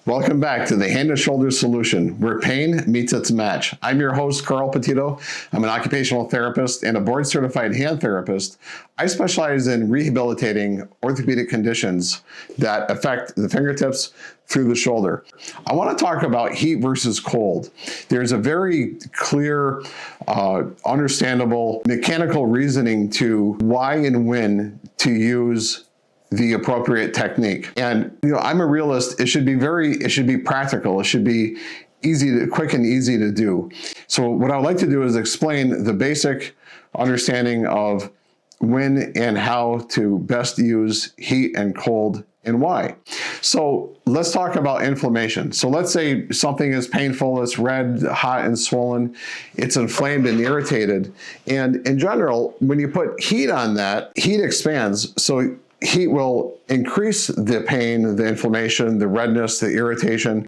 Welcome back to the Hand and Shoulder Solution, where pain meets its match. I'm your host, Carl Petitto. I'm an occupational therapist and a board-certified hand therapist. I specialize in rehabilitating orthopedic conditions that affect the fingertips through the shoulder. I want to talk about heat versus cold. There's a very clear, understandable mechanical reasoning to why and when to use the appropriate technique. And I'm a realist. It should be practical. It should be quick and easy to do. So what I would like to do is explain the basic understanding of when and how to best use heat and cold and why. So let's talk about inflammation. So let's say something is painful, it's red, hot, and swollen, it's inflamed and irritated. And in general, when you put heat on that, heat expands. So heat will increase the pain, the inflammation, the redness, the irritation.